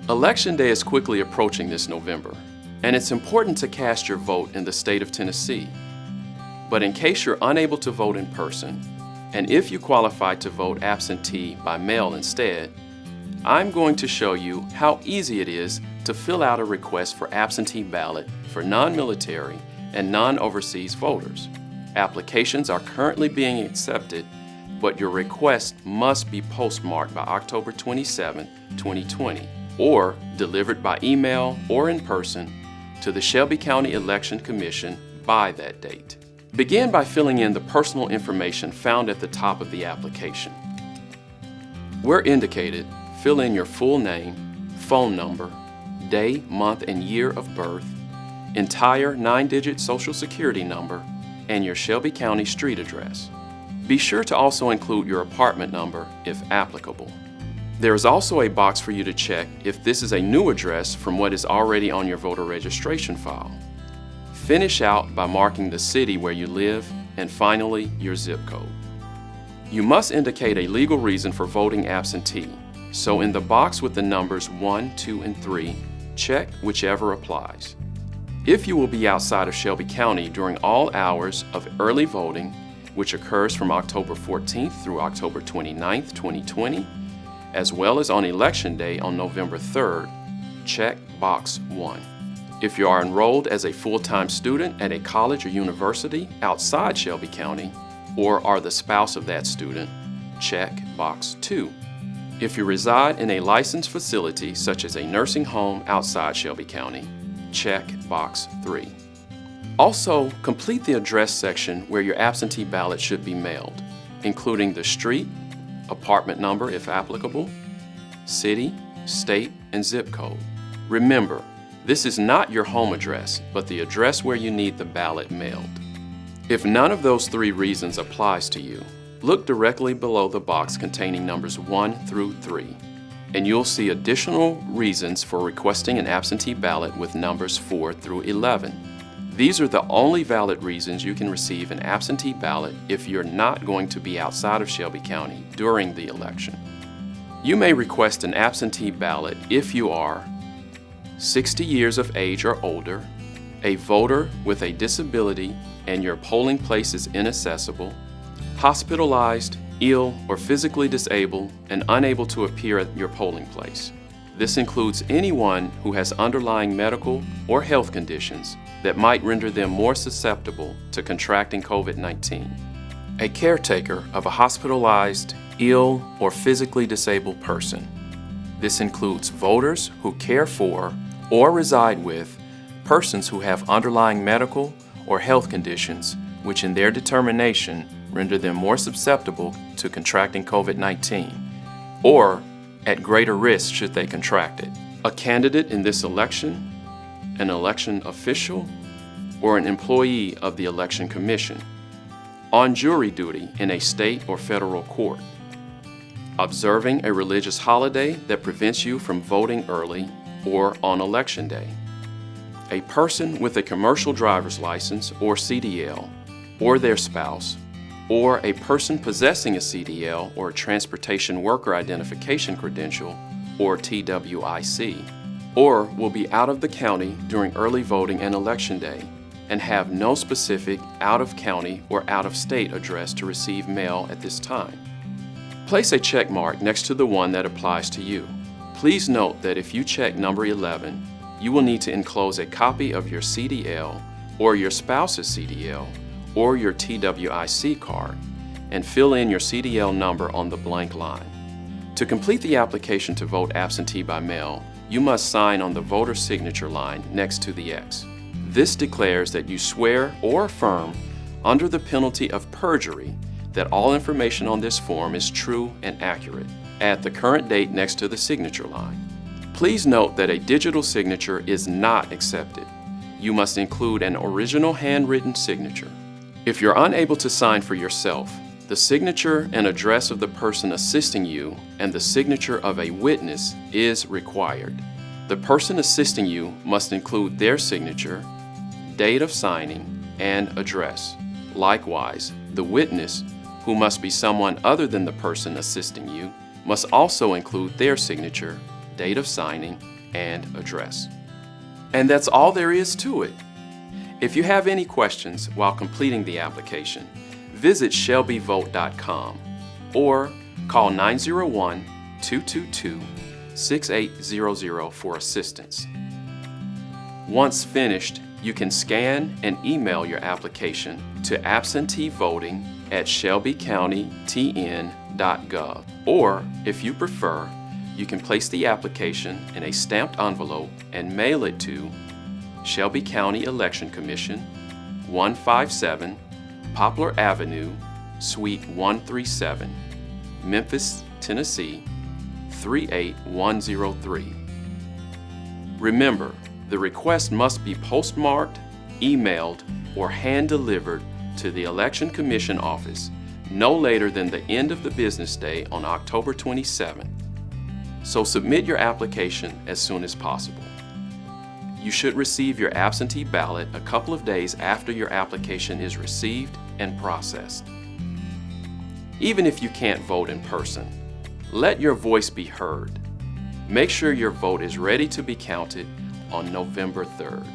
Election Day is quickly approaching this November, and it's important to cast your vote in the state of Tennessee. But in case you're unable to vote in person, and if you qualify to vote absentee by mail instead, I'm going to show you how easy it is to fill out a request for absentee ballot for non-military and non-overseas voters. Applications are currently being accepted, but your request must be postmarked by October 27, 2020, or delivered by email or in person to the Shelby County Election Commission by that date. Begin by filling in the personal information found at the top of the application. Where indicated, fill in your full name, phone number, day, month, and year of birth, entire 9-digit Social Security number, and your Shelby County street address. Be sure to also include your apartment number if applicable. There is also a box for you to check if this is a new address from what is already on your voter registration file. Finish out by marking the city where you live and finally your zip code. You must indicate a legal reason for voting absentee, so in the box with the numbers 1, 2, and 3, check whichever applies. If you will be outside of Shelby County during all hours of early voting, which occurs from October 14th through October 29th, 2020, as well as on Election Day on November 3rd, check box 1. If you are enrolled as a full-time student at a college or university outside Shelby County, or are the spouse of that student, check box 2. If you reside in a licensed facility such as a nursing home outside Shelby County, check box 3. Also, complete the address section where your absentee ballot should be mailed, including the street, apartment number if applicable, city, state, and zip code. Remember, this is not your home address, but the address where you need the ballot mailed. If none of those 3 reasons applies to you, look directly below the box containing numbers 1 through 3, and you'll see additional reasons for requesting an absentee ballot with numbers 4 through 11. These are the only valid reasons you can receive an absentee ballot if you're not going to be outside of Shelby County during the election. You may request an absentee ballot if you are 60 years of age or older, a voter with a disability and your polling place is inaccessible, hospitalized, ill, or physically disabled and unable to appear at your polling place. This includes anyone who has underlying medical or health conditions that might render them more susceptible to contracting COVID-19. A caretaker of a hospitalized, ill, or physically disabled person. This includes voters who care for or reside with persons who have underlying medical or health conditions which in their determination render them more susceptible to contracting COVID-19 or at greater risk should they contract it. A candidate in this election, an election official, or an employee of the Election Commission, on jury duty in a state or federal court, observing a religious holiday that prevents you from voting early or on Election Day, a person with a commercial driver's license or CDL, or their spouse, or a person possessing a CDL or a Transportation Worker Identification Credential, or TWIC, or will be out of the county during early voting and Election Day and have no specific out-of-county or out-of-state address to receive mail at this time. Place a check mark next to the one that applies to you. Please note that if you check number 11, you will need to enclose a copy of your CDL or your spouse's CDL or your TWIC card and fill in your CDL number on the blank line. To complete the application to vote absentee by mail, you must sign on the voter signature line next to the X. This declares that you swear or affirm under the penalty of perjury that all information on this form is true and accurate. Add the current date next to the signature line. Please note that a digital signature is not accepted. You must include an original handwritten signature. If you're unable to sign for yourself, the signature and address of the person assisting you and the signature of a witness is required. The person assisting you must include their signature, date of signing, and address. Likewise, the witness, who must be someone other than the person assisting you, must also include their signature, date of signing, and address. And that's all there is to it. If you have any questions while completing the application, visit shelbyvote.com or call 901-222-6800 for assistance. Once finished, you can scan and email your application to absenteevoting@shelbycountytn.gov. Or, if you prefer, you can place the application in a stamped envelope and mail it to Shelby County Election Commission, 157 Poplar Avenue, Suite 137, Memphis, Tennessee, 38103. Remember, the request must be postmarked, emailed, or hand-delivered to the Election Commission office no later than the end of the business day on October 27th. So submit your application as soon as possible. You should receive your absentee ballot a couple of days after your application is received and processed. Even if you can't vote in person, let your voice be heard. Make sure your vote is ready to be counted on November 3rd.